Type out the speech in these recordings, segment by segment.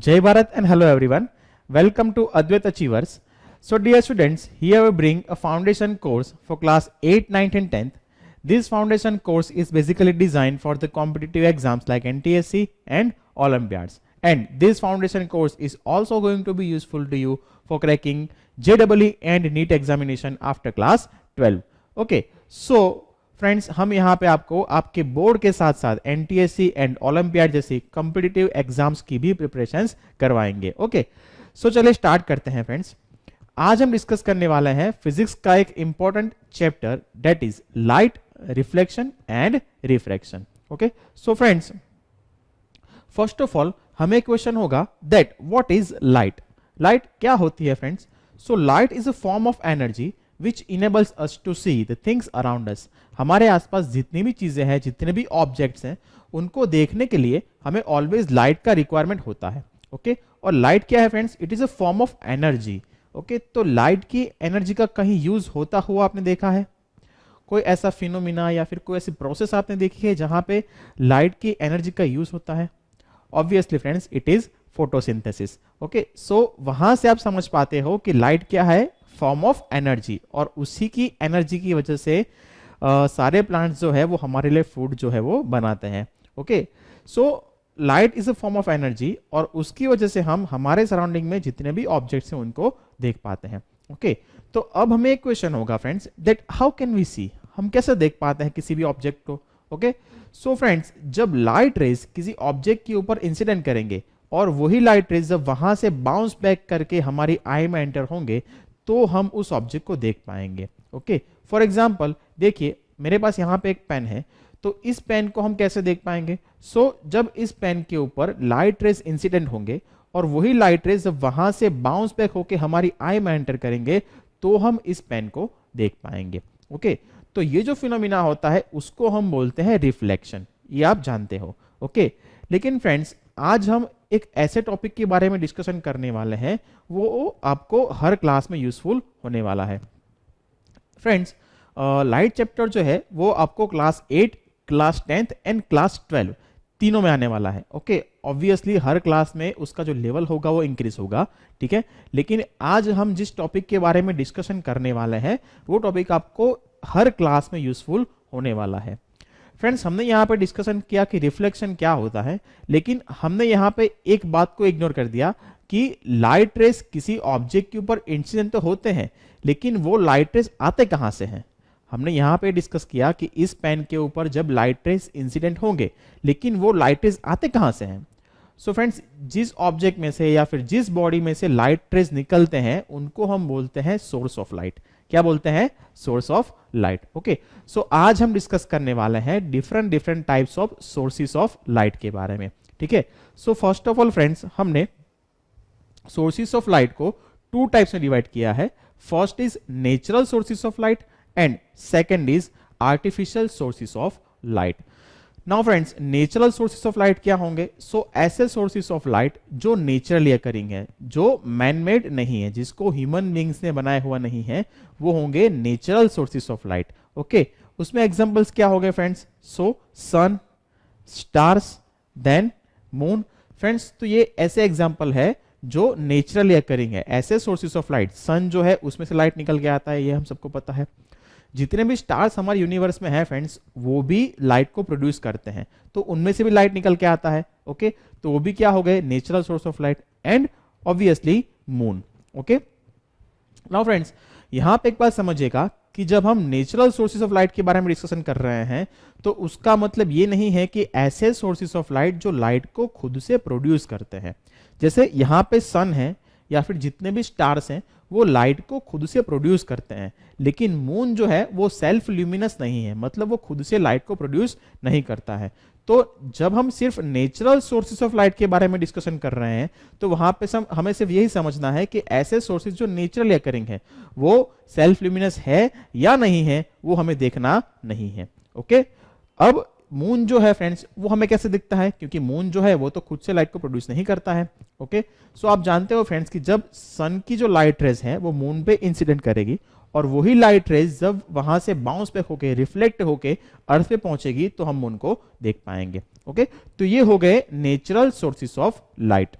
Jai Bharat and hello everyone. Welcome to Advait Achievers. So dear students, here we bring a foundation course for class 8, 9th and 10th. This foundation course is basically designed for the competitive exams like NTSC and Olympiads. And this foundation course is also going to be useful to you for cracking JEE and NEET examination after class 12. Okay, so friends हम यहाँ पे आपको आपके board के साथ साथ NTSC and olympiad जैसी competitive exams की भी प्रिपरेशंस करवाएंगे। ओके, सो चलिए स्टार्ट करते हैं फ्रेंड्स। आज हम डिस्कस करने वाले हैं फिजिक्स का एक important chapter that is light, reflection and refraction. Okay, so friends first of all हमें क्वेश्चन होगा that what is light. Light क्या होती है friends? So light is a form of energy which enables us to see the things around us। हमारे आसपास जितनी भी चीजें हैं, जितने भी ऑब्जेक्ट्स हैं, उनको देखने के लिए हमें ऑलवेज लाइट का रिक्वायरमेंट होता है। ओके, और लाइट क्या है friends? It is a form of energy. Okay, तो लाइट की एनर्जी का कहीं यूज होता हुआ आपने देखा है? कोई ऐसा फिनोमिना या फिर कोई ऐसी प्रोसेस आपने देखी है जहां पे लाइट की एनर्जी का यूज होता है? Obviously friends it is photosynthesis. Okay, so वहां से आप समझ पाते हो कि लाइट क्या है? फॉर्म ऑफ एनर्जी, और उसी की एनर्जी की वजह से सारे प्लांट्स जो है वो हमारे लिए फूड जो है वो बनाते हैं। Okay, so light is a form of energy और उसकी वजह से हम हमारे सराउंडिंग में जितने भी ऑब्जेक्ट्स हैं उनको देख पाते हैं। ओके, तो अब हमें एक क्वेश्चन होगा friends that how can we see, हम कैसे देख पाते हैं किसी भी ऑब्जेक्ट को? ओके, सो फ्रेंड्स जब लाइट रेज किसी ऑब्जेक्ट के ऊपर इंसिडेंट करेंगे और वही लाइट रेज जब वहां से बाउंस बैक करके हमारी आई में एंटर होंगे तो हम उस ऑब्जेक्ट को देख पाएंगे। ओके, फॉर एग्जाम्पल देखिए मेरे पास यहाँ पे एक पेन है, तो इस पेन को हम कैसे देख पाएंगे? सो जब इस पेन के ऊपर लाइट रेज इंसिडेंट होंगे और वही लाइट रेज जब वहां से बाउंस बैक होके हमारी आई में एंटर करेंगे तो हम इस पेन को देख पाएंगे। ओके, तो ये जो फिनोमिना होता है उसको हम बोलते हैं रिफ्लेक्शन, ये आप जानते हो। ओके, लेकिन फ्रेंड्स आज हम एक ऐसे टॉपिक के बारे में डिस्कशन करने वाले हैं वो आपको हर क्लास में यूजफुल होने वाला है। फ्रेंड्स लाइट चैप्टर जो है वो आपको class 8, class 10th and class 12 तीनों में आने वाला है। ओके, ऑब्वियसली हर क्लास में उसका जो लेवल होगा वो इंक्रीज होगा, ठीक है, लेकिन आज हम जिस टॉपिक के बारे में डिस्कशन करने वाले हैं वो टॉपिक आपको हर क्लास में यूजफुल होने वाला है। फ्रेंड्स हमने यहाँ पे डिस्कशन किया कि रिफ्लेक्शन क्या होता है, लेकिन हमने यहाँ पे एक बात को इग्नोर कर दिया कि लाइट रेस किसी ऑब्जेक्ट के ऊपर इंसिडेंट तो होते हैं, लेकिन वो लाइट रेस आते कहाँ से हैं? हमने यहाँ पे डिस्कस किया कि इस पेन के ऊपर जब लाइट रेस इंसिडेंट होंगे, लेकिन वो लाइट रेस आते कहाँ से हैं? सो फ्रेंड्स जिस ऑब्जेक्ट में से या फिर जिस बॉडी में से लाइट रेस निकलते हैं उनको हम बोलते हैं सोर्स ऑफ लाइट। क्या बोलते हैं? Source of light. ओके, सो आज हम डिस्कस करने वाले हैं different types of sources of light के बारे में, ठीक है। So first of all friends हमने सोर्सेस ऑफ लाइट को टू टाइप्स में डिवाइड किया है। First is natural sources of light and second is artificial sources of light. Now friends natural sources of light क्या होंगे? सो ऐसे सोर्सेस ऑफ लाइट जो naturally occurring है, जो मैन मेड नहीं है, जिसको ह्यूमन बीइंग्स ने बनाया हुआ नहीं है, वो होंगे natural sources of light. Okay, उसमें एग्जांपल्स क्या हो गए फ्रेंड्स? सो सन, स्टार्स, देन मून। फ्रेंड्स तो ये ऐसे एग्जांपल है जो नेचुरली अकरिंग है, ऐसे सोर्सेस ऑफ लाइट। सन जो है उसमें से लाइट निकल के आता है, ये हम सबको पता है। जितने भी स्टार्स हमारे यूनिवर्स में है फ्रेंड्स वो भी लाइट को प्रोड्यूस करते हैं, तो उनमें से भी लाइट निकल के आता है। ओके, तो वो भी क्या हो गए? Natural source of light. And obviously moon. Okay, now friends यहां पे एक बात समझिएगा कि जब हम नेचुरल सोर्सेस ऑफ लाइट के बारे में डिस्कशन कर रहे हैं तो उसका मतलब ये नहीं है कि ऐसे सोर्सेस ऑफ लाइट जो लाइट को खुद से प्रोड्यूस करते हैं। जैसे यहां पे सन है या फिर जितने भी स्टार्स हैं वो लाइट को खुद से प्रोड्यूस करते हैं, लेकिन मून जो है वो सेल्फ ल्यूमिनस नहीं है, मतलब वो खुद से लाइट को प्रोड्यूस नहीं करता है। तो जब हम सिर्फ नेचुरल सोर्सेस ऑफ लाइट के बारे में डिस्कशन कर रहे हैं तो वहां पे हमें सिर्फ यही समझना है कि ऐसे सोर्सेस जो नेचुरली अकरिंग है वो सेल्फ ल्यूमिनस है या नहीं है, वो हमें देखना नहीं है। ओके, अब मून जो है फ्रेंड्स वो हमें कैसे दिखता है? क्योंकि मून जो है वो तो खुद से लाइट को प्रोड्यूस नहीं करता है। ओके, सो आप जानते हो फ्रेंड्स कि जब सन की जो लाइट रेज है वो मून पे इंसिडेंट करेगी और वही लाइट रेज जब वहां से बाउंस बैक होके रिफ्लेक्ट होके अर्थ पे पहुंचेगी तो हम मून को देख पाएंगे। ओके, तो ये हो गए natural sources of light.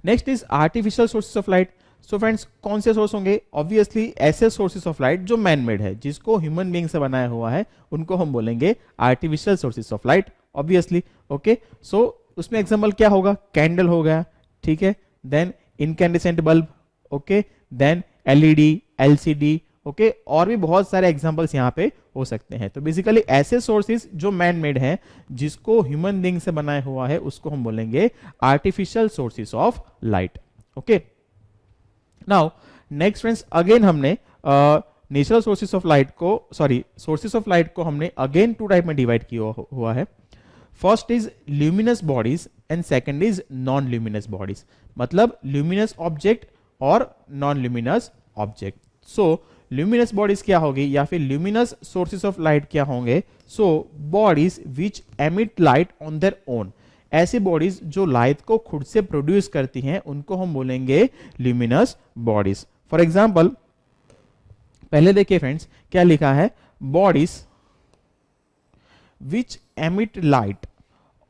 Next is artificial sources of light. So friends कौन से सोर्स होंगे? ऑब्वियसली ऐसे सोर्सेस ऑफ लाइट जो मैन मेड है, जिसको ह्यूमन बीइंग से बनाया हुआ है, उनको हम बोलेंगे artificial sources of light, obviously. Okay, so उसमें एग्जांपल क्या होगा? कैंडल हो गया, ठीक है, then incandescent bulb, okay, then LED, LCD, okay, और भी बहुत सारे एग्जांपल्स यहाँ पे हो सकते हैं। तो बेसिकली ऐसे सोर्सेस जो मैन मेड हैं, जिसको ह्यूमन बीइंग से बनाया हुआ है, उसको हम बोलेंगे artificial sources of light. Okay, now next friends, again हमने नेचुरल सोर्सेस ऑफ लाइट को, सोर्सेस ऑफ लाइट को हमने अगेन टू टाइप में डिवाइड किया हुआ है। First is luminous bodies and second is non luminous bodies, मतलब ल्यूमिनस ऑब्जेक्ट और नॉन ल्यूमिनस ऑब्जेक्ट। सो ल्यूमिनस बॉडीज क्या होगी, या फिर ल्यूमिनस सोर्सेस ऑफ लाइट क्या होंगे? So bodies which emit light on their own, ऐसी बॉडीज जो लाइट को खुद से प्रोड्यूस करती हैं, उनको हम बोलेंगे ल्यूमिनस बॉडीज। फॉर एग्जाम्पल, पहले देखिए फ्रेंड्स क्या लिखा है, bodies which emit light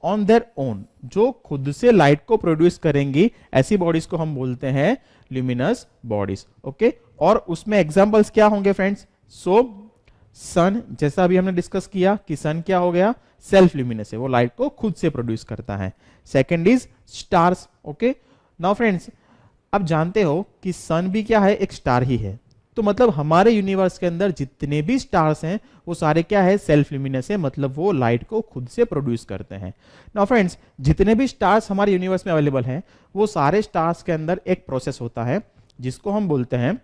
on their own, जो खुद से लाइट को प्रोड्यूस करेंगी, ऐसी बॉडीज को हम बोलते हैं ल्यूमिनस बॉडीज। ओके, और उसमें एग्जांपल्स क्या होंगे फ्रेंड्स? सो सन, जैसा अभी हमने डिस्कस किया कि सन क्या हो गया? सेल्फ ल्यूमिनस है, वो लाइट को खुद से प्रोड्यूस करता है। Second is stars. Okay, now friends, अब जानते हो कि सन भी क्या है? एक स्टार ही है। तो मतलब हमारे यूनिवर्स के अंदर जितने भी स्टार्स हैं, वो सारे क्या है? सेल्फ ल्यूमिनस है, मतलब वो लाइट को खुद से प्रोड्यूस करते हैं। नाउ फ्रेंड्स, जितने भी स्टार्स हमारे यूनिवर्स में अवेलेबल हैं, वो सारे स्टार्स के अंदर एक प्रोसेस होता है जिसको हम बोलते हैं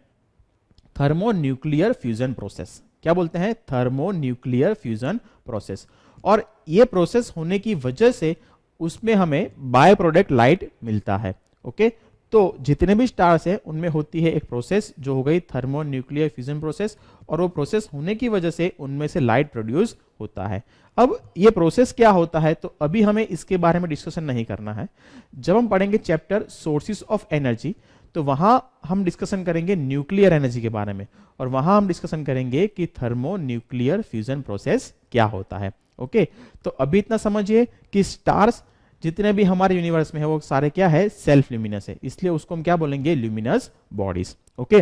थर्मोन्यूक्लियर फ्यूजन प्रोसेस। क्या बोलते हैं? Thermonuclear fusion process. और ये प्रोसेस होने की वजह से उसमें हमें बाय प्रोडक्ट लाइट मिलता है। ओके, तो जितने भी स्टार्स हैं उनमें होती है एक प्रोसेस जो हो गई थर्मोन्यूक्लियर फ्यूजन प्रोसेस, और वो प्रोसेस होने की वजह से उनमें से लाइट प्रोड्यूस होता है। अब ये प्रोसेस क्या होता है, तो अभी हमें इसके बारे में डिस्कशन नहीं करना है। जब हम पढ़ेंगे चैप्टर सोर्सेस ऑफ एनर्जी, तो वहां हम डिस्कशन करेंगे न्यूक्लियर एनर्जी के बारे में, और वहां हम डिस्कशन करेंगे कि थर्मोन्यूक्लियर फ्यूजन प्रोसेस क्या होता है। ओके, तो अभी इतना समझिए कि स्टार्स जितने भी हमारे यूनिवर्स में है, वो सारे क्या है? सेल्फ ल्यूमिनस है, इसलिए उसको हम क्या बोलेंगे? Luminous bodies. Okay,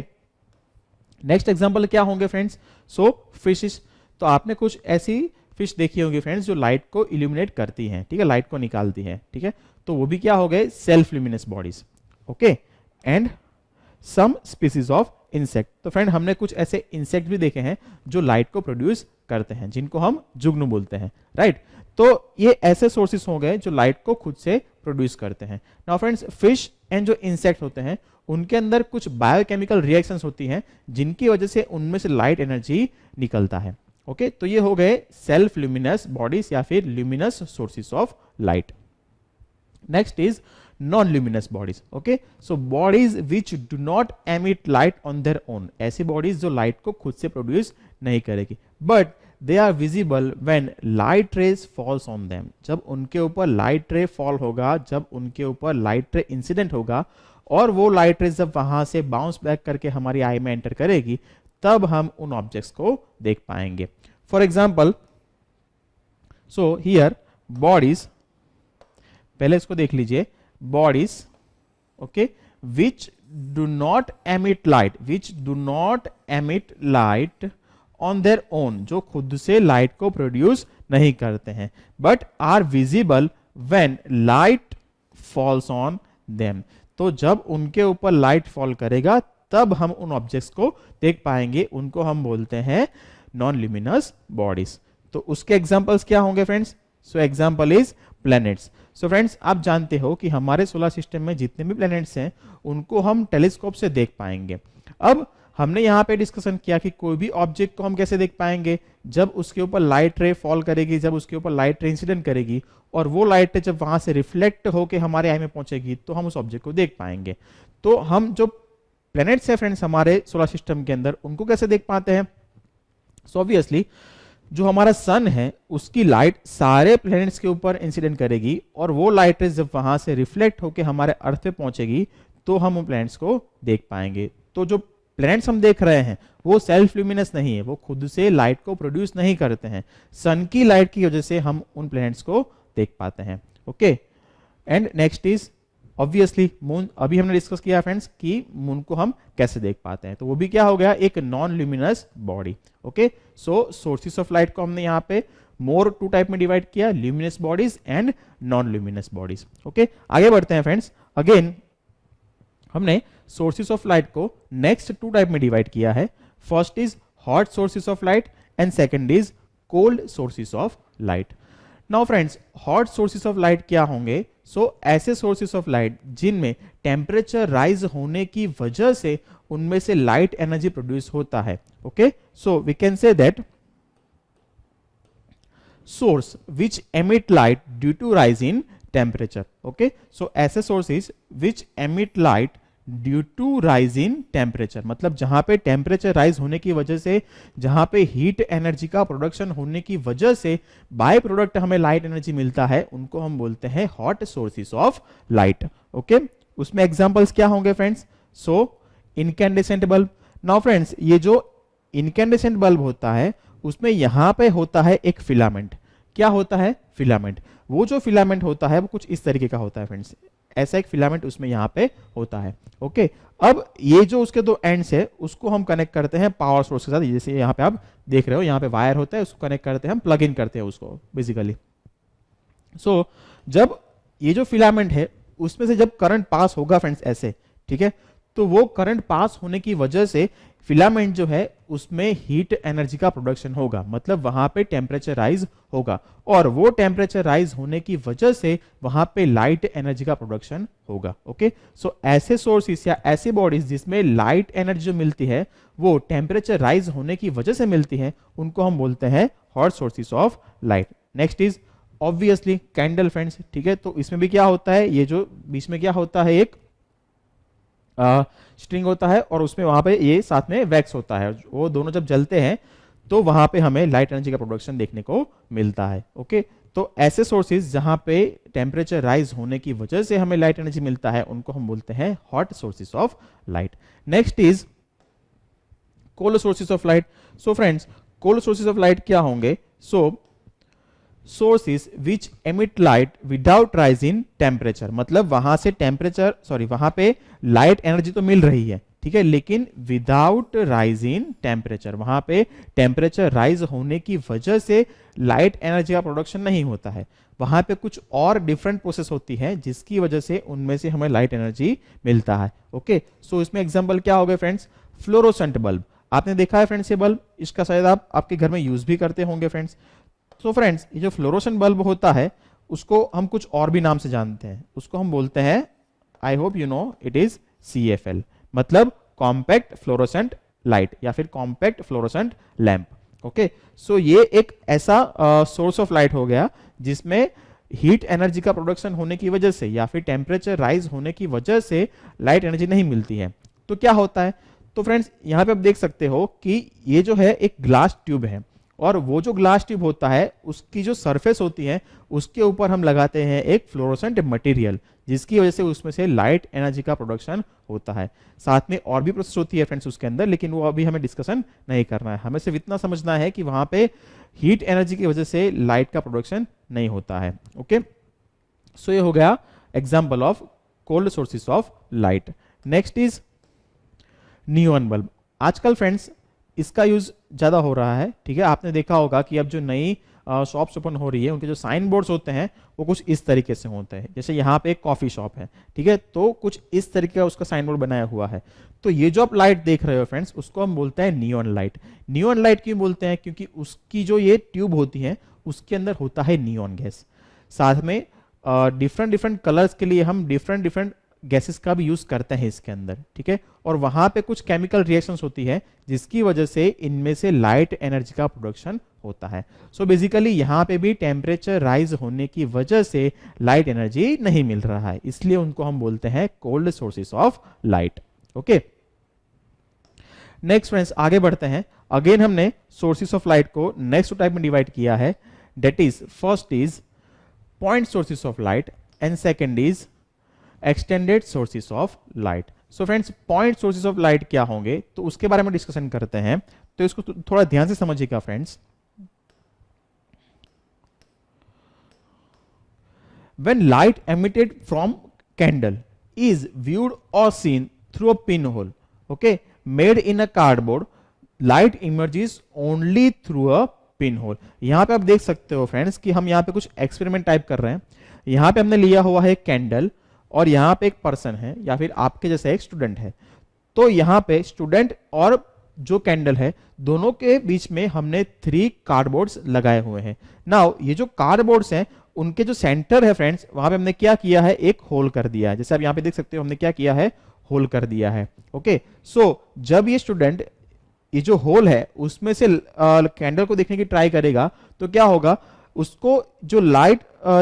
next example क्या होंगे फ्रेंड्स? सो फिशेस। तो आपने कुछ ऐसी फिश देखी होगी फ्रेंड्स जो लाइट को इल्यूमिनेट करती हैं, ठीक है, लाइट को निकालती हैं, ठीक है, तो वो भी क्या हो गए? Self luminous bodies. Okay, and some species of insect. तो फ्रेंड हमने कुछ ऐसे इंसेक्ट भी देखे हैं जो लाइट को प्रोड्यूस करते हैं, जिनको हम जुगनू बोलते हैं, राइट। तो ये ऐसे सोर्सेस हो गए जो लाइट को खुद से प्रोड्यूस करते हैं। नाउ फ्रेंड्स, फिश एंड जो इंसेक्ट होते हैं, उनके अंदर कुछ बायोकेमिकल रिएक्शंस होती हैं, जिनकी वजह से उनमें से लाइट एनर्जी निकलता है। ओके, तो ये हो गए सेल्फ ल्यूमिनस बॉडीज या फिर luminous sources of light. Next is non luminous bodies. Okay, so bodies which do not emit light on their own, ऐसी बॉडीज जो लाइट को खुद से प्रोड्यूस नहीं करेगी, but they are visible when light rays falls on them, जब उनके ऊपर लाइट रे फॉल होगा, जब उनके ऊपर लाइट रे इंसिडेंट होगा, और वो लाइट रेज जब वहां से बाउंस बैक करके हमारी आई में एंटर करेगी, तब हम उन ऑब्जेक्ट्स को देख पाएंगे। For example, so here bodies, पहले इसको देख लीजिए, bodies, okay, which do not emit light, which do not emit light on their own, जो खुद से लाइट को प्रोड्यूस नहीं करते हैं, but are visible when light falls on them, तो जब उनके ऊपर लाइट फॉल करेगा तब हम उन ऑब्जेक्ट्स को देख पाएंगे, उनको हम बोलते हैं नॉन ल्यूमिनस बॉडीज। तो उसके एग्जांपल्स क्या होंगे friends? So example is planets. So friends, आप जानते हो कि हमारे सोलर सिस्टम में जितने भी प्लैनेट्स हैं उनको हम टेलीस्कोप से देख पाएंगे। अब हमने यहाँ पे डिस्कशन किया कि कोई भी ऑब्जेक्ट को हम कैसे देख पाएंगे? जब उसके ऊपर लाइट रे फॉल करेगी, जब उसके ऊपर लाइट रे इंसिडेंट करेगी, और वो लाइट रे जब वहां से रिफ्लेक्ट होकर हमारे आई में पहुंचेगी, तो हम उस ऑब्जेक्ट को देख पाएंगे। तो हम जो प्लैनेट्स है फ्रेंड्स हमारे सोलर सिस्टम के अंदर, उनको कैसे देख पाते हैं? सो ऑब्वियसली जो हमारा सन है उसकी लाइट सारे प्लैनेट्स के ऊपर इंसिडेंट करेगी, और वो लाइट रेज जब वहां से रिफ्लेक्ट होकर हमारे अर्थ पे पहुंचेगी, तो हम उन प्लैनेट्स को देख पाएंगे। तो जो प्लैनेट्स हम देख रहे हैं वो सेल्फ ल्यूमिनस नहीं है, वो खुद से लाइट को प्रोड्यूस नहीं करते हैं, सन की लाइट की वजह से हम उन प्लैनेट्स को देख पाते हैं। Okay, and next is obviously moon, अभी हमने डिस्कस किया फ्रेंड्स कि मून को हम कैसे देख पाते हैं, तो वो भी क्या हो गया, एक non luminous body. Okay, so sources of light को हमने यहाँ पे मोर टू टाइप में डिवाइड किया, luminous bodies and non luminous bodies. Okay, आगे बढ़ते हैं फ्रेंड्स। अगेन हमने सोर्सेस ऑफ लाइट को नेक्स्ट टू टाइप में डिवाइड किया है। First is hot sources of light and second is cold sources of light. Now friends, hot sources of light क्या होंगे? सो ऐसे सोर्सेस ऑफ लाइट जिनमें temperature rise होने की वजह से उनमें से लाइट एनर्जी प्रोड्यूस होता है। Okay, so we can say that source which emit light due to rise in temperature. Okay, so ऐसे sources which emit light due to rise in temperature, मतलब जहां पे टेम्परेचर राइज होने की वजह से, जहां पे हीट एनर्जी का प्रोडक्शन होने की वजह से बाय प्रोडक्ट हमें लाइट एनर्जी मिलता है, उनको हम बोलते हैं hot sources of light. Okay, उसमें एग्जांपल्स क्या होंगे फ्रेंड्स? सो इनकैंडेसेंट बल्ब। नाउ फ्रेंड्स, ये जो इनकैंडेसेंट बल्ब होता है उसमें यहां पे होता है एक फिलामेंट। क्या होता है? फिलामेंट। वो जो फिलामेंट होता है वो कुछ इस तरीके का होता है फ्रेंड्स, ऐसा एक फिलामेंट उसमें यहां पे होता है। ओके, अब ये जो उसके दो एंड्स है उसको हम कनेक्ट करते हैं पावर सोर्स के साथ, जैसे यहां पे आप देख रहे हो, यहां पे वायर होता है, उसको कनेक्ट करते हैं, हम प्लग इन करते हैं उसको बेसिकली। सो जब ये जो फिलामेंट है उसमें से जब करंट पास होगा फ्रेंड्स ऐसे, ठीक है, तो वो करंट पास होने की वजह से फिलामेंट जो है उसमें हीट एनर्जी का प्रोडक्शन होगा, मतलब वहां पे टेम्परेचर राइज होगा, और वो टेम्परेचर राइज होने की वजह से वहां पे लाइट एनर्जी का प्रोडक्शन होगा। ओके, सो ऐसे सोर्सेस या ऐसी बॉडीज जिसमें लाइट एनर्जी जो मिलती है वो टेम्परेचर राइज होने की वजह से मिलती है, उनको हम बोलते हैं hot sources of light. Next is obviously candle friends, ठीक है, तो इसमें भी क्या होता है, ये जो बीच में क्या होता है, एक स्ट्रिंग होता है और उसमें वहां पे ये साथ में वैक्स होता है, वो दोनों जब जलते हैं तो वहां पे हमें लाइट एनर्जी का प्रोडक्शन देखने को मिलता है। ओके, तो ऐसे सोर्सेज जहां पे टेम्परेचर राइज होने की वजह से हमें लाइट एनर्जी मिलता है उनको हम बोलते हैं hot sources of light. Next is cold sources of light. So friends, cold sources of light क्या होंगे? So sources which emit light without rise in temperature, मतलब वहां से टेम्परेचर, सॉरी, वहां पे लाइट एनर्जी तो मिल रही है, ठीक है, लेकिन विदाउट राइज इन टेम्परेचर, वहां पे टेम्परेचर राइज होने की वजह से लाइट एनर्जी का प्रोडक्शन नहीं होता है, वहां पे कुछ और डिफरेंट प्रोसेस होती है जिसकी वजह से उनमें से हमें लाइट एनर्जी मिलता है। ओके, सो इसमें एग्जांपल क्या हो गए फ्रेंड्स? फ्लोरोसेंट बल्ब, आपने देखा है फ्रेंड्स ये बल्ब, इसका शायद आप आपके घर में यूज भी करते होंगे फ्रेंड्स। तो फ्रेंड्स, ये जो फ्लोरोसेंट बल्ब होता है उसको हम कुछ और भी नाम से जानते हैं, उसको हम बोलते हैं, I hope you know it is CFL, मतलब कॉम्पैक्ट फ्लोरोसेंट लाइट या फिर compact fluorescent lamp. Okay, so ये एक ऐसा सोर्स ऑफ लाइट हो गया जिसमें हीट एनर्जी का प्रोडक्शन होने की वजह से या फिर टेम्परेचर राइज होने की वजह से लाइट एनर्जी नहीं मिलती है। तो क्या होता है? तो फ्रेंड्स, यहां पे आप देख सकते हो कि ये जो है एक ग्लास ट्यूब है, और वो जो ग्लास ट्यूब होता है उसकी जो सरफेस होती है उसके ऊपर हम लगाते हैं एक फ्लोरोसेंट मटेरियल, जिसकी वजह से उसमें से लाइट एनर्जी का प्रोडक्शन होता है। साथ में और भी प्रोसेस होती है फ्रेंड्स उसके अंदर, लेकिन वो अभी हमें डिस्कशन नहीं करना है, हमें सिर्फ इतना समझना है कि वहां पे हीट एनर्जी की वजह से लाइट का प्रोडक्शन नहीं होता है। ओके, सो ये हो गया example of cold sources of light. Next is neon bulb. आजकल फ्रेंड्स इसका यूज ज्यादा हो रहा है, ठीक है, आपने देखा होगा कि अब जो नई शॉप्स ओपन हो रही है उनके जो साइन बोर्ड्स होते हैं वो कुछ इस तरीके से होते हैं, जैसे यहाँ पे एक कॉफी शॉप है, ठीक है, तो कुछ इस तरीके का उसका साइन बोर्ड बनाया हुआ है। तो ये जो आप लाइट देख रहे हो फ्रेंड्स उसको हम बोलते हैं नियॉन लाइट। नियॉन लाइट क्यों बोलते हैं? क्योंकि उसकी जो ये ट्यूब होती है उसके अंदर होता है नियॉन गैस। साथ में डिफरेंट डिफरेंट कलर्स के लिए हम डिफरेंट डिफरेंट गैसेस का भी यूज करते हैं इसके अंदर, ठीक है, और वहां पे कुछ केमिकल रिएक्शंस होती है जिसकी वजह से इनमें से लाइट एनर्जी का प्रोडक्शन होता है। सो बेसिकली यहां पे भी टेम्परेचर राइज होने की वजह से लाइट एनर्जी नहीं मिल रहा है, इसलिए उनको हम बोलते हैं cold sources of light. Okay, next friends आगे बढ़ते हैं। अगेन हमने सोर्सेस ऑफ लाइट को नेक्स्ट टाइप में डिवाइड किया है, that is first is point sources of light and second is extended sources of light. So friends, point sources of light क्या होंगे तो उसके बारे में डिस्कशन करते हैं, तो इसको थोड़ा ध्यान से समझिएगा friends. When light emitted from candle is viewed or seen through a pinhole, okay, made in a cardboard, light emerges only through a pinhole. यहां पे आप देख सकते हो फ्रेंड्स कि हम यहां पे कुछ एक्सपेरिमेंट टाइप कर रहे हैं. यहां पे हमने लिया हुआ है कैंडल और यहां पे एक पर्सन है या फिर आपके जैसा एक स्टूडेंट है. तो यहां पे स्टूडेंट और जो कैंडल है दोनों के बीच में हमने 3 कार्डबोर्ड्स लगाए हुए हैं. नाउ ये जो कार्डबोर्ड्स हैं उनके जो सेंटर है फ्रेंड्स वहां पे हमने क्या किया है, एक होल कर दिया है. जैसे आप यहां पे देख सकते हो हमने क्या किया है, होल कर दिया है. ओके, सो जब ये स्टूडेंट ये जो होल है उसमें से कैंडल को देखने की ट्राई करेगा तो क्या होगा, उसको जो लाइट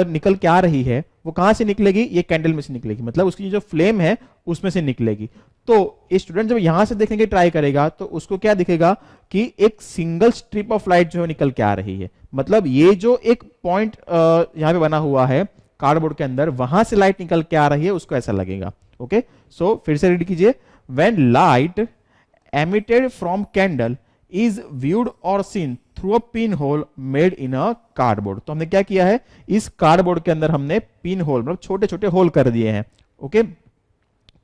निकल के आ रही है वो कहां से निकलेगी, ये कैंडल में से निकलेगी. मतलब उसकी जो फ्लेम है उसमें से निकलेगी. तो ये स्टूडेंट जब यहां से देखने की ट्राई करेगा तो उसको क्या दिखेगा कि एक सिंगल स्ट्रिप ऑफ लाइट जो है निकल के आ रही है. मतलब ये जो एक पॉइंट यहां पे बना हुआ है कार्डबोर्ड के अंदर, वहां से लाइट निकल के आ रही है, उसको ऐसा लगेगा. ओके, सो फिर से रीड कीजिए. When light emitted from candle is viewed or seen through a pinhole made in a cardboard. तो हमने क्या किया है, इस कार्डबोर्ड के अंदर हमने पिन होल मतलब छोटे छोटे होल कर दिए हैं. ओके,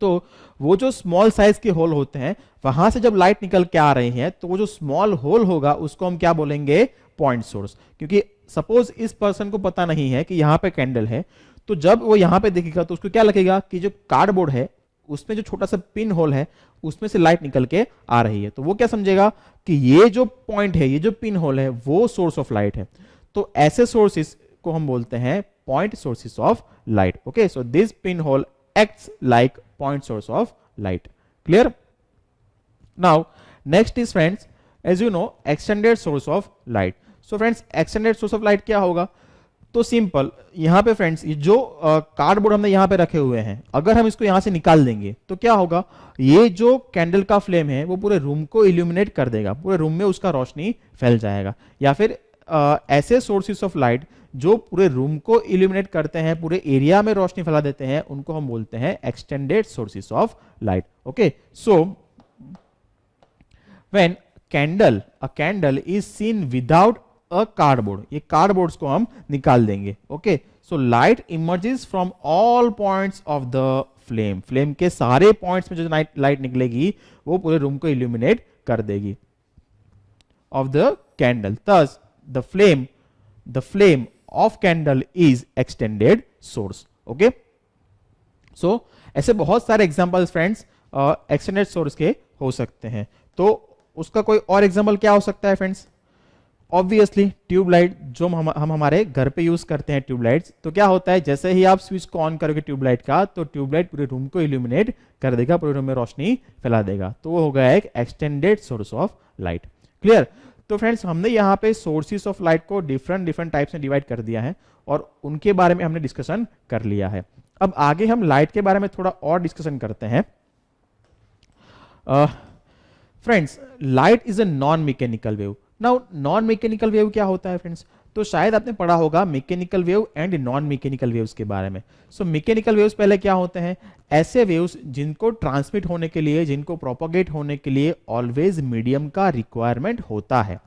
तो वो जो स्मॉल साइज के होल होते हैं वहां से जब लाइट निकल के आ रही है तो वो जो स्मॉल होल होगा उसको हम क्या बोलेंगे, पॉइंट सोर्स. क्योंकि सपोज इस पर्सन को पता नहीं है कि यहां पे कैंडल है, तो जब वो यहां पे देखेगा तो उसको क्या लगेगा कि जो कार्डबोर्ड है उसमें जो छोटा सा पिन होल है उसमें से लाइट निकल के आ रही है. तो वो क्या समझेगा कि ये जो पॉइंट है, ये जो पिन होल है वो सोर्स ऑफ लाइट है. तो ऐसे सोर्सेस को हम बोलते हैं point sources of light. Okay, so this pin hole acts like point source of light. Clear? Now next is friends, as you know, extended source of light. So friends, extended source of light क्या होगा, तो simple यहां पे friends ये जो cardboard हमने यहां पे रखे हुए हैं, अगर हम इसको यहां से निकाल देंगे तो क्या होगा, ये जो कैंडल का फ्लेम है वो पूरे रूम को इल्यूमिनेट कर देगा, पूरे रूम में उसका रोशनी फैल जाएगा. या फिर ऐसे सोर्सेस ऑफ लाइट जो पूरे रूम को इल्यूमिनेट करते हैं, पूरे एरिया में रोशनी फैला देते हैं, उनको हम बोलते हैं extended sources of light. Okay, so when a candle is seen without a cardboard, ये कार्डबोर्ड्स को हम निकाल देंगे. Okay, so light emerges from all points of the flame. Flame के सारे पॉइंट्स में जो लाइट निकलेगी वो पूरे रूम को इल्यूमिनेट कर देगी of the candle. Thus the flame of candle is extended source. Okay, so ऐसे बहुत सारे एग्जांपल्स फ्रेंड्स एक्सटेंडेड सोर्स के हो सकते हैं. तो उसका कोई और एग्जांपल क्या हो सकता है फ्रेंड्स, ऑब्वियसली ट्यूबलाइट जो हम हमारे घर पे यूज करते हैं ट्यूबलाइट्स. तो क्या होता है, जैसे ही आप स्विच को ऑन करोगे ट्यूबलाइट का तो ट्यूबलाइट पूरे रूम को इल्यूमिनेट कर देगा, पूरे रूम में रोशनी फैला देगा. तो वो हो गया एक extended source of light. Clear? तो फ्रेंड्स, हमने यहाँ पे सोर्सेस ऑफ लाइट को डिफरेंट टाइप्स में डिवाइड कर दिया है और उनके बारे में हमने डिस्कशन कर लिया है. अब आगे हम लाइट के बारे में थोड़ा और डिस्कशन करते हैं. Friends, light is a non mechanical wave. Now non mechanical wave क्या होता है फ्रेंड्स, तो शायद आपने पढ़ा होगा mechanical wave and non mechanical waves के बारे में. सो मैकेनिकल वेव्स पहले क्या होते हैं, ऐसे वेव्स जिनको ट्रांसमिट होने के लिए, जिनको प्रोपोगेट होने के लिए ऑलवेज मीडियम का रिक्वायरमेंट होता है.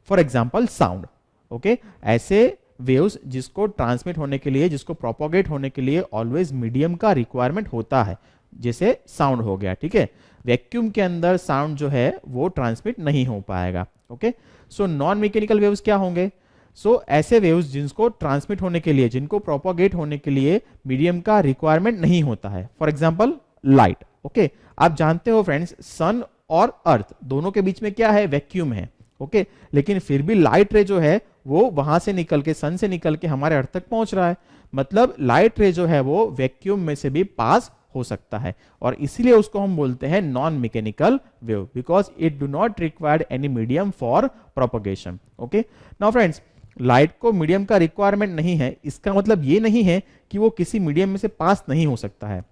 For example sound. ओके, ऐसे वेव्स जिसको ट्रांसमिट होने के लिए, जिसको प्रोपोगेट होने के लिए ऑलवेज मीडियम का रिक्वायरमेंट होता है, जैसे साउंड हो गया. ठीक है, वैक्यूम के अंदर साउंड जो है वो ट्रांसमिट नहीं हो पाएगा. Okay, so non mechanical waves क्या होंगे, सो ऐसे वेव्स जिनको ट्रांसमिट होने के लिए, जिनको प्रोपोगेट होने के लिए मीडियम का रिक्वायरमेंट नहीं होता है. For example light. ओके, आप जानते हो फ्रेंड्स, सन और अर्थ दोनों के बीच में क्या है, वैक्यूम है. ओके, लेकिन फिर भी लाइट रे जो है वो वहां से निकल के, सन से निकल के हमारे अर्थ तक पहुंच रहा है. मतलब लाइट रे जो है वो वैक्यूम में से भी पास हो सकता है और इसीलिए उसको हम बोलते हैं non mechanical wave, because it do not required any medium for propagation. Okay, now friends, light को मीडियम का रिक्वायरमेंट नहीं है, इसका मतलब ये नहीं है कि वो किसी मीडियम में से पास नहीं हो सकता है.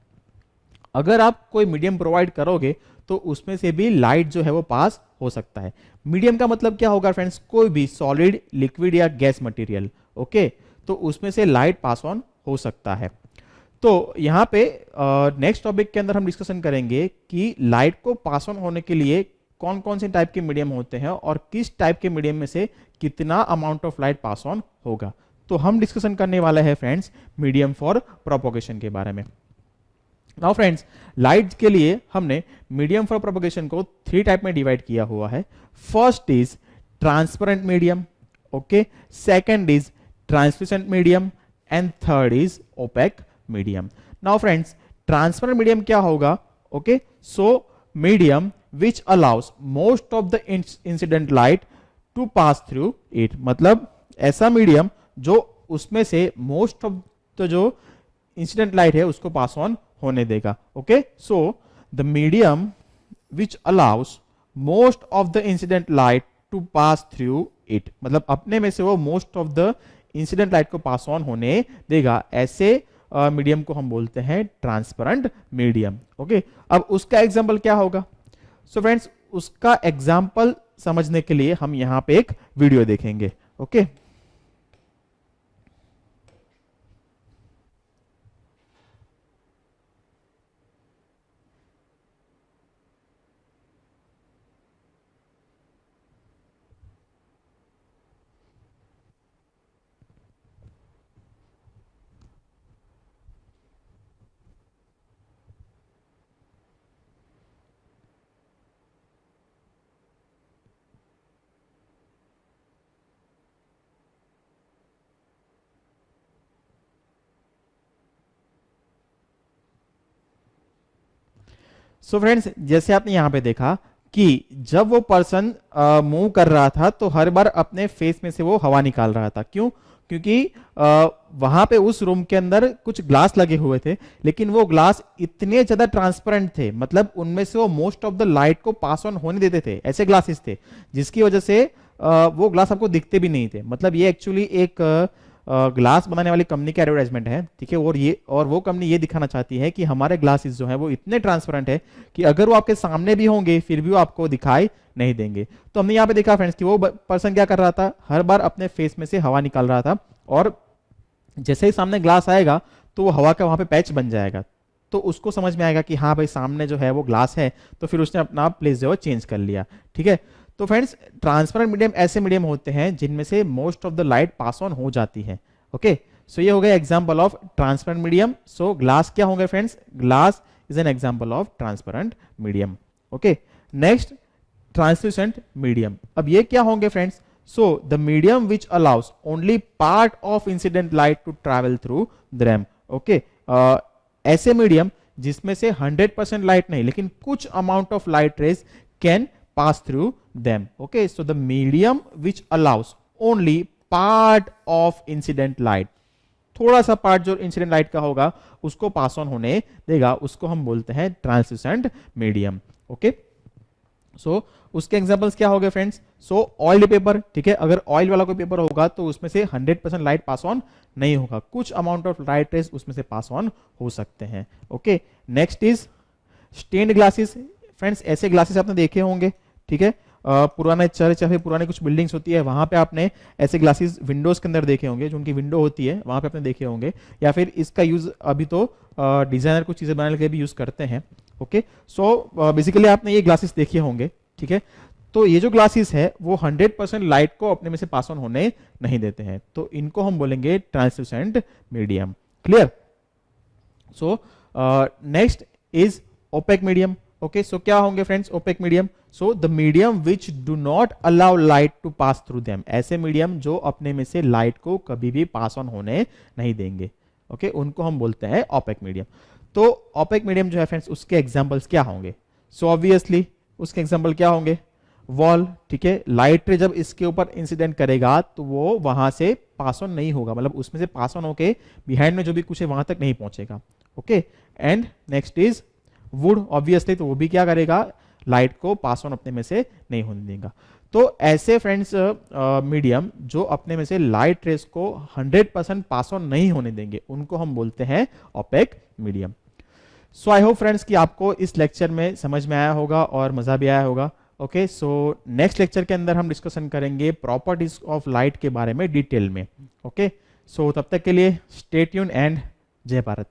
अगर आप कोई मीडियम प्रोवाइड करोगे तो उसमें से भी लाइट जो है वो पास हो सकता है. मीडियम का मतलब क्या होगा फ्रेंड्स, कोई भी सॉलिड, लिक्विड या गैस मटेरियल. ओके, तो उसमें से लाइट पास ऑन हो सकता है. तो यहां पे नेक्स्ट टॉपिक के अंदर हम डिस्कशन करेंगे कि लाइट को पास ऑन होने के लिए कौन कौन से टाइप के मीडियम होते हैं और किस टाइप के मीडियम में से कितना amount of light pass on होगा. तो हम डिस्कशन करने वाले हैं फ्रेंड्स मीडियम फॉर प्रोपोगेशन के बारे में. नाउ फ्रेंड्स, लाइट के लिए हमने मीडियम फॉर प्रोपगेशन को 3 टाइप में डिवाइड किया हुआ है. First is transparent medium, okay, second is translucent medium and third is opaque medium. Now friends, transparent medium क्या होगा? Okay, so medium which allows most of the incident light to pass through it. मतलब ऐसा medium जो उसमें से most of the जो incident light है उसको पास ऑन होने देगा. Okay, so the medium which allows most of the incident light to pass through it, मतलब अपने में से वो most of the incident light को पास ऑन होने देगा, ऐसे मीडियम को हम बोलते हैं ट्रांसपेरेंट मीडियम. ओके, अब उसका एग्जांपल क्या होगा? सो फ्रेंड्स, उसका एग्जांपल समझने के लिए हम यहां पे एक वीडियो देखेंगे. ओके, सो फ्रेंड्स, जैसे आपने यहां पे देखा कि जब वो पर्सन मूव कर रहा था तो हर बार अपने फेस में से वो हवा निकाल रहा था. क्यों? क्योंकि वहां पे उस रूम के अंदर कुछ ग्लास लगे हुए थे, लेकिन वो ग्लास इतने ज्यादा ट्रांसपेरेंट थे, मतलब उनमें से वो मोस्ट ऑफ द लाइट को पास ऑन होने देते थे. ऐसे ग्लासेस थे जिसकी वजह से वो ग्लास आपको दिखते भी नहीं थे. मतलब ये एक्चुअली एक ग्लास बनाने वाली कंपनी का एडवर्टाइजमेंट है, ठीक है, और वो कंपनी ये दिखाना चाहती है कि हमारे ग्लासेस जो है वो इतने ट्रांसपेरेंट है कि अगर वो आपके सामने भी होंगे फिर भी वो आपको दिखाई नहीं देंगे. तो हमने यहाँ पे देखा फ्रेंड्स कि वो पर्सन क्या कर रहा था, हर बार अपने फेस में से हवा निकाल रहा था, और जैसे ही सामने ग्लास आएगा तो वो हवा का वहां पे पैच बन जाएगा. तो उसको समझ में आएगा कि हाँ भाई सामने जो है वो ग्लास है, तो फिर उसने अपना प्लेस जो है चेंज कर लिया. ठीक है, तो फ्रेंड्स, ट्रांसपेरेंट मीडियम ऐसे मीडियम होते हैं जिनमें से most of the light pass on हो जाती है. ओके, सो ये हो गया example of transparent medium. So glass क्या होंगे friends? Glass is an example of transparent medium. Okay, next translucent medium. अब ये क्या होंगे friends? So the medium which allows only part of incident light to travel through them. Okay, ऐसे medium जिसमें से 100% light नहीं लेकिन कुछ amount of light rays can pass through them. Okay, so the medium which allows only part of incident light, थोड़ा सा part जो incident light का होगा उसको पास ऑन होने देगा, उसको हम बोलते हैं ट्रांसल्यूसेंट मीडियम. ओके, सो उसके एग्जांपल्स क्या हो गए फ्रेंड्स? सो ऑयल पेपर, ठीक है, अगर ऑयल वाला कोई पेपर होगा तो उसमें से 100% लाइट पास ऑन नहीं होगा, कुछ अमाउंट ऑफ लाइट रेज उसमें से पास ऑन हो सकते हैं. Okay, next is stained glasses. Friends, ऐसे ग्लासेस आपने देखे होंगे, ठीक है, पुराने चर्च या फिर पुराने कुछ बिल्डिंग्स होती है वहां पे आपने ऐसे ग्लासेस विंडोज के अंदर देखे होंगे, जो उनकी विंडो होती है वहां पे आपने देखे होंगे, या फिर इसका यूज अभी तो डिजाइनर कुछ चीजें बनाने के लिए भी यूज करते हैं. ओके, सो बेसिकली आपने ये ग्लासेस देखे होंगे, ठीक है. तो ये जो ग्लासेस है वो 100% लाइट को अपने में से पास ऑन होने नहीं देते हैं, तो इनको हम बोलेंगे translucent medium. Clear? So next is opaque medium. Okay, so क्या होंगे friends opaque medium? So the medium which do not allow light to pass through them, ऐसे मीडियम जो अपने में से लाइट को कभी भी पास ऑन होने नहीं देंगे. ओके, उनको हम बोलते हैं ओपेक मीडियम. तो ओपेक मीडियम जो है फ्रेंड्स उसके एग्जांपल्स क्या होंगे? सो ऑब्वियसली उसके एग्जांपल क्या होंगे? वॉल, ठीक है, लाइट रे जब इसके ऊपर इंसिडेंट करेगा तो वो वहां से पास ऑन नहीं होगा, मतलब उसमें से पास ऑन होके बिहाइंड में जो भी कुछ है वहां तक नहीं पहुंचेगा. Okay, and next is would. Obviously तो वो भी क्या करेगा? लाइट को पास ऑन अपने में से नहीं होने देगा. तो ऐसे फ्रेंड्स मीडियम जो अपने में से लाइट रेस को 100% पास ऑन नहीं होने देंगे उनको हम बोलते हैं opaque medium. So I hope friends कि आपको इस लेक्चर में समझ में आया होगा और मजा भी आया होगा. ओके, सो नेक्स्ट लेक्चर के अंदर हम डिस्कशन करेंगे प्रॉपर्टीज ऑफ लाइट के बारे में डिटेल में. ओके, सो तब तक के लिए स्टे ट्यून एंड जय भारत.